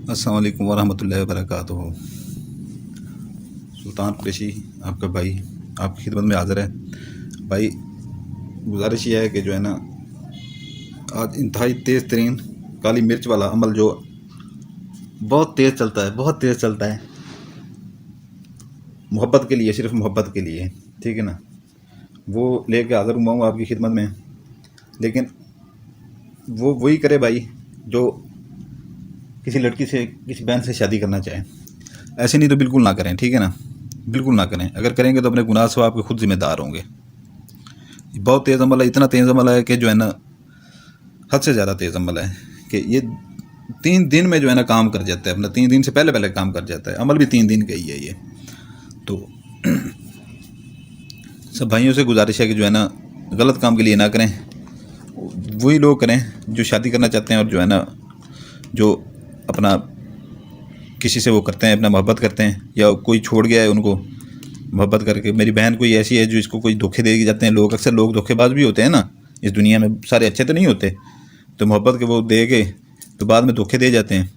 अस्सलाम वालेकुम वरहमतुल्लाहि वबरकातुहू। सुल्तान कुरैशी आपका भाई आपकी खिदमत में हाज़िर है। भाई गुजारिश ये है कि जो है ना, आज इंतहाई तेज़ तरीन काली मिर्च वाला अमल जो बहुत तेज़ चलता है, बहुत तेज़ चलता है, मोहब्बत के लिए, सिर्फ मोहब्बत के लिए, ठीक है ना, वो लेके हाज़िर हुआ हूँ आपकी खिदमत में। लेकिन वो वही करे भाई जो किसी लड़की से, किसी बहन से शादी करना चाहे। ऐसे नहीं तो बिल्कुल ना करें, ठीक है ना, बिल्कुल ना करें। अगर करेंगे तो अपने गुनाह से आपके खुद जिम्मेदार होंगे। बहुत तेज़ अमल है, इतना तेज़ अमल है कि जो है ना, हद से ज़्यादा तेज़ अमल है कि ये 3 दिन में जो है ना काम कर जाता है अपना। 3 दिन से पहले पहले काम कर जाता है। अमल भी 3 दिन का ही है ये। तो सब भाइयों से गुजारिश है कि जो है ना, गलत काम के लिए ना करें। वही लोग करें जो शादी करना चाहते हैं और जो है ना, जो अपना किसी से वो करते हैं, अपना मोहब्बत करते हैं, या कोई छोड़ गया है उनको मोहब्बत करके। मेरी बहन कोई ऐसी है जो इसको कोई धोखे दे जाते हैं लोग। अक्सर लोग धोखेबाज भी होते हैं ना, इस दुनिया में सारे अच्छे तो नहीं होते। तो मोहब्बत के वो दे के तो बाद में धोखे दे जाते हैं।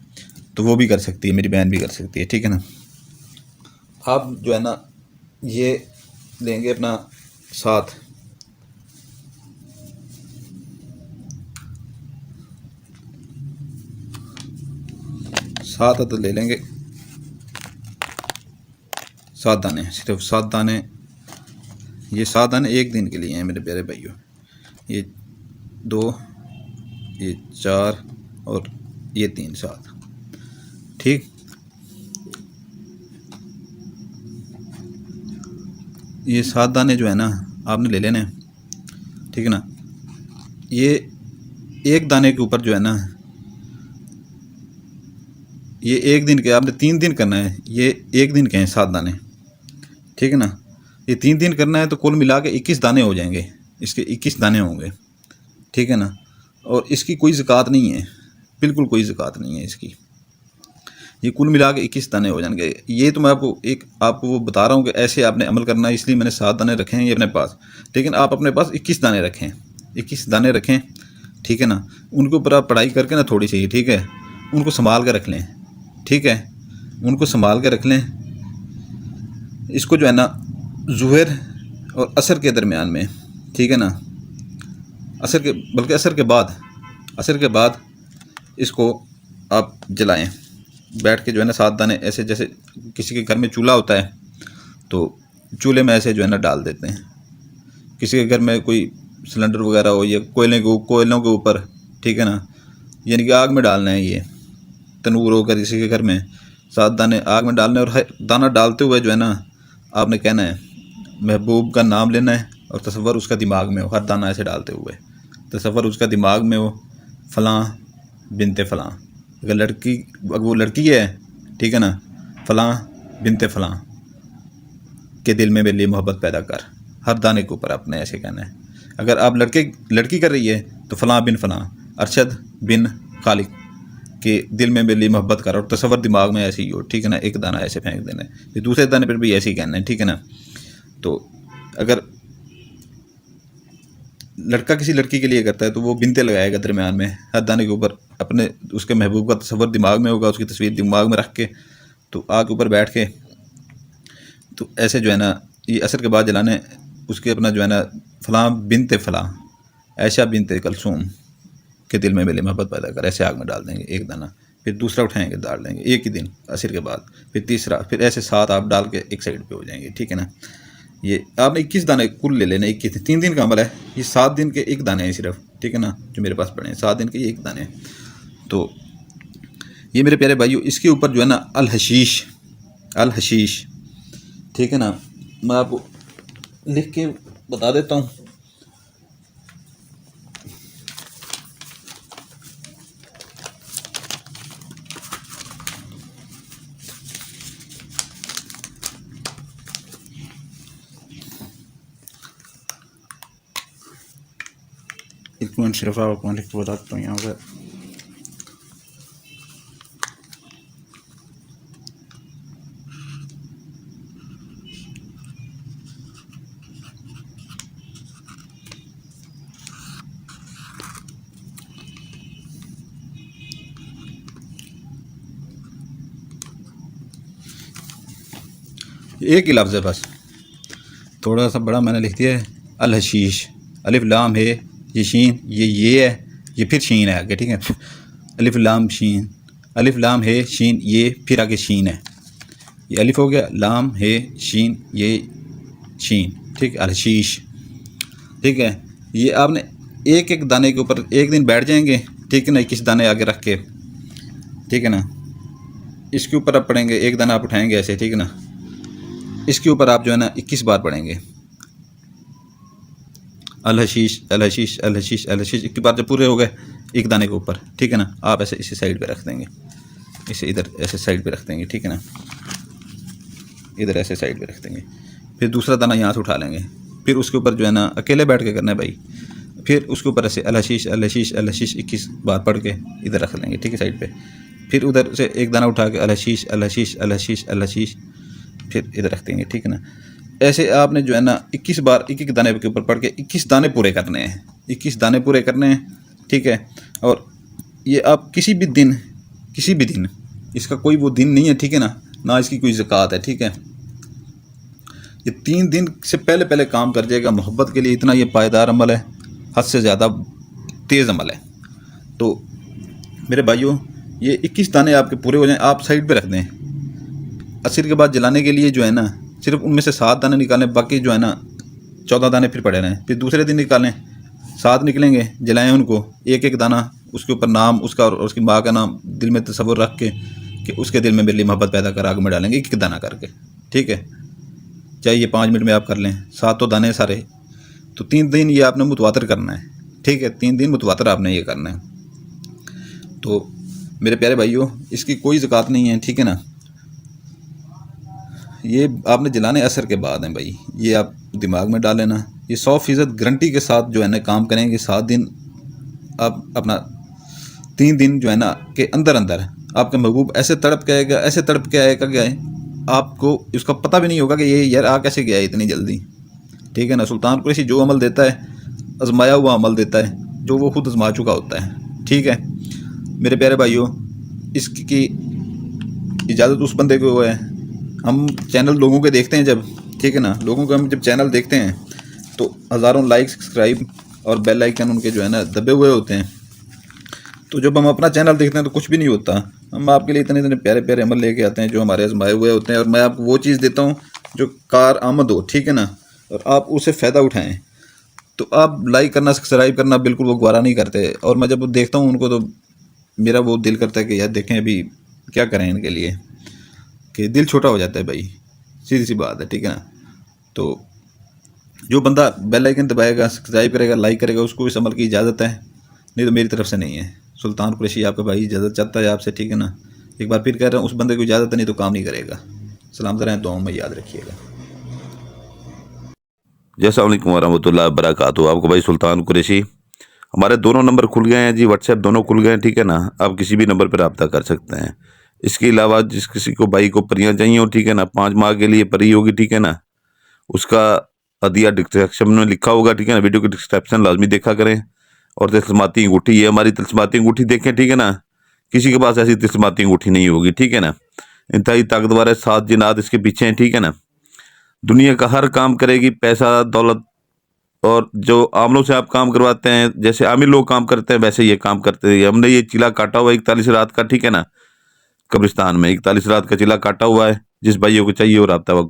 तो वो भी कर सकती है, मेरी बहन भी कर सकती है, ठीक है ना। आप जो है ना, ये लेंगे अपना साथ, साथ तो ले लेंगे 7 दाने, सिर्फ 7 दाने। ये 7 दाने 1 दिन के लिए हैं मेरे प्यारे भाइयों। ये 2, ये 4 और ये 3, 7, ठीक। ये 7 दाने जो है ना, आपने ले लेने हैं, ठीक है ना। ये 1 दाने के ऊपर जो है ना, ये 1 दिन के, आपने 3 दिन करना है। ये 1 दिन के हैं 7 दाने, ठीक है ना। ये 3 दिन करना है तो कुल मिला के 21 दाने हो जाएंगे। इसके 21 दाने होंगे, ठीक है ना। और इसकी कोई ज़कात नहीं है, बिल्कुल कोई ज़कात नहीं है इसकी। ये कुल मिला के 21 दाने हो जाएंगे। ये तो मैं आपको वो बता रहा हूँ कि ऐसे आपने अमल करना है, इसलिए मैंने 7 दाने रखे हैं ये अपने पास। लेकिन आप अपने पास 21 दाने रखें, 21 दाने रखें, ठीक है ना। उनके ऊपर आप पढ़ाई करके ना थोड़ी सी, ठीक है, उनको संभाल कर रख लें, ठीक है, उनको संभाल के रख लें। इसको जो है ना, ज़ुहर और असर के दरमियान में, ठीक है ना, असर के, बल्कि असर के बाद इसको आप जलाएं। बैठ के जो है ना, 7 दाने ऐसे, जैसे किसी के घर में चूल्हा होता है तो चूल्हे में ऐसे जो है ना डाल देते हैं। किसी के घर में कोई सिलेंडर वगैरह हो या कोयलों के ऊपर, ठीक है ना, यानी कि आग में डालना है। ये तनूर होकर किसी के घर में 7 दाने आग में डालने, और हर दाना डालते हुए जो है ना, आपने कहना है महबूब का नाम लेना है, और तसव्वुर उसका दिमाग में हो। हर दाना ऐसे डालते हुए तसव्वुर उसका दिमाग में हो, फ़लाँ बिनते फ़लाँ। अगर वो लड़की है, ठीक है ना, फ़लाँ बिनते फ़लाँ के दिल में मेरे लिए मोहब्बत पैदा कर। हर दाने के ऊपर आपने ऐसे कहना है। अगर आप लड़की कर रही है तो फ़लाँ बिन फ़लाँ अरशद बिन खालिक के दिल में मेरे लिए मोहब्बत कर, और तसव्वुर दिमाग में ऐसे ही हो, ठीक है ना। एक दाना ऐसे फेंक देना है, फिर दूसरे दाने पर भी ऐसे ही कहना है, ठीक है ना। तो अगर लड़का किसी लड़की के लिए करता है तो वो बिनते लगाएगा दरमियान में, हर दाने के ऊपर अपने उसके महबूब का तस्वर दिमाग में होगा, उसकी तस्वीर दिमाग में रख के, तो आग के ऊपर बैठ के, तो ऐसे जो है ना, ये असर के बाद जलाने। उसके अपना जो है ना, फ़लाँ बिनते फ़लाँ ऐशा बिनते कलसूम के दिल में मेरी मोहब्बत पैदा कर, ऐसे आग में डाल देंगे 1 दाना। फिर दूसरा उठाएंगे, डाल देंगे एक ही दिन असर के बाद, फिर तीसरा, फिर ऐसे 7 आप डाल के एक साइड पे हो जाएंगे, ठीक है ना। ये आपने 21 दाने कुल ले लेने, 21, 3 दिन का अमल है। ये 7 दिन के 1 दाने हैं सिर्फ, ठीक है ना, जो मेरे पास पड़े हैं 7 दिन के 1 दाने। तो ये मेरे प्यारे भाइयों, इसके ऊपर जो है ना, अल हशीश, ठीक है ना, मैं आपको लिख के बता देता हूँ। एक मिनट सिर्फ आपको लिख के बताता हूँ यहाँ पर। एक ही लफ्ज़ है बस, थोड़ा सा बड़ा मैंने लिख दिया है। अल हशीश, अलिफ लाम है, ये शीन, ये है, ये फिर शीन है आगे, ठीक है। अलिफ लाम शीन, अलिफ लाम है शीन, ये फिर आगे शीन है, ये अलिफ हो गया, लाम है शीन, ये शीन, ठीक है। अल हशीश, ठीक है। ये आपने एक एक दाने के ऊपर एक दिन बैठ जाएंगे, ठीक है ना, 21 दाने आगे रख के, ठीक है ना। इसके ऊपर आप पढ़ेंगे, एक दाना आप उठाएंगे ऐसे, ठीक है ना। इसके ऊपर आप जो है ना 21 बार पढ़ेंगे अल हशीश अल हशीश अल हशीश अल हशीश। 21 बार जब पूरे हो गए एक दाने के ऊपर, ठीक है ना, आप ऐसे इसी साइड पे रख देंगे, इसे इधर ऐसे साइड पे रख देंगे, ठीक है ना, इधर ऐसे साइड पे रख देंगे। फिर दूसरा दाना यहाँ से उठा लेंगे, फिर उसके ऊपर जो है ना अकेले बैठ के करना है भाई। फिर उसके ऊपर ऐसे अल हशीश अल हशीश अल हशीश 21 बार पढ़ के इधर रख लेंगे, ठीक है, साइड पे। फिर उधर से एक दाना उठा के अल हशीश अल हशीश अल हशीश अल हशीश, फिर इधर रख देंगे, ठीक है ना। ऐसे आपने जो है ना 21 बार एक एक दाने के ऊपर पढ़ के 21 दाने पूरे करने हैं, 21 दाने पूरे करने हैं, ठीक है। और ये आप किसी भी दिन, इसका कोई वो दिन नहीं है, ठीक है ना इसकी कोई ज़कात है, ठीक है। ये 3 दिन से पहले पहले काम कर जाएगा। मोहब्बत के लिए इतना ये पायदार अमल है, हद से ज़्यादा तेज़ अमल है। तो मेरे भाइयों, ये 21 दाने आपके पूरे हो जाएं, आप साइड पे रख दें। असर के बाद जलाने के लिए जो है ना सिर्फ उनमें से 7 दाने निकालें, बाकी जो है ना 14 दाने फिर पड़े रहें। फिर दूसरे दिन निकालें, 7 निकलेंगे, जलाएं उनको, एक एक दाना उसके ऊपर नाम उसका और उसकी माँ का नाम दिल में तसव्वुर रख के कि उसके दिल में मेरे लिए मोहब्बत पैदा कर, आग में डालेंगे एक एक दाना करके, ठीक है। चाहे ये 5 मिनट में आप कर लें, 7 दाने सारे। तो 3 दिन ये आपने मुतवातर करना है, ठीक है, 3 दिन मुतवातर आपने ये करना है। तो मेरे प्यारे भाइयों, इसकी कोई ज़कात नहीं है, ठीक है ना। ये आपने जलाने असर के बाद हैं भाई, ये आप दिमाग में डाल लेना। ये 100% गारंटी के साथ जो है ना काम करेंगे। 7 दिन आप अपना 3 दिन जो है ना के अंदर अंदर आपका महबूब ऐसे तड़प के आएगा, ऐसे तड़प के आएगा कि आपको इसका पता भी नहीं होगा कि ये यार आ कैसे गया इतनी जल्दी, ठीक है ना। सुल्तान कुरैशी जो अमल देता है आजमाया हुआ अमल देता है, जो वो खुद आजमा चुका होता है, ठीक है। मेरे प्यारे भाइयों, इसकी इजाज़त उस बंदे को है। हम चैनल लोगों के देखते हैं जब, ठीक है ना, लोगों के हम जब चैनल देखते हैं तो हज़ारों लाइक, सब्सक्राइब और बेल आइकन उनके जो है ना दबे हुए होते हैं। तो जब हम अपना चैनल देखते हैं तो कुछ भी नहीं होता। हम आपके लिए इतने इतने प्यारे प्यारे अमल लेके आते हैं जो हमारे आजमाए हुए होते हैं, और मैं आपको वो चीज़ देता हूँ जो कार आमद हो, ठीक है ना, और आप उसे फ़ायदा उठाएँ। तो आप लाइक करना, सब्सक्राइब करना बिल्कुल वो गवारा नहीं करते। और मैं जब देखता हूँ उनको तो मेरा वो दिल करता है कि यार देखें अभी क्या करें इनके लिए, कि दिल छोटा हो जाता है भाई, सीधी सी बात है, ठीक है ना। तो जो बंदा बेल आइकन दबाएगा, सब्सक्राइब करेगा, लाइक करेगा, उसको इस अमल की इजाज़त है, नहीं तो मेरी तरफ से नहीं है। सुल्तान कुरैशी आपका भाई इजाज़त चाहता है आपसे, ठीक है ना। एक बार फिर कह रहा हूँ, उस बंदे को इजाज़त नहीं तो काम नहीं करेगा। सलामत रहें, दुआओं में याद रखिएगा। अस्सलाम वालेकुम वरहमतुल्लाहि वबरकातुहू। आपको भाई सुल्तान कुरैशी, हमारे दोनों नंबर खुल गए हैं जी, व्हाट्सएप दोनों खुल गए हैं, ठीक है ना। आप किसी भी नंबर पर रब्ता कर सकते हैं। इसके अलावा जिस किसी को भाई को परियाँ चाहिए हो, ठीक है ना, 5 माह के लिए परी होगी, ठीक है ना, उसका हदिया डिस्क्रिप्शन में लिखा होगा, ठीक है ना। वीडियो की डिस्क्रिप्शन लाजमी देखा करें। और तिलस्माती अंगूठी, ये हमारी तिलस्माती अंगूठी देखें, ठीक है ना। किसी के पास ऐसी तिलस्माती अंगूठी नहीं होगी, ठीक है ना। इंतहाई ताकतवर है, 7 जिन्नात इसके पीछे हैं, ठीक है ना। दुनिया का हर काम करेगी, पैसा दौलत, और जो आमलों से आप काम करवाते हैं, जैसे आमिर लोग काम करते हैं वैसे ये काम करते हैं। हमने ये चिला काटा हुआ है 41 रात का, ठीक है ना, कब्रिस्तान में 41 रात का चिला काटा हुआ है। जिस भाइयों को चाहिए वो रब्ता वो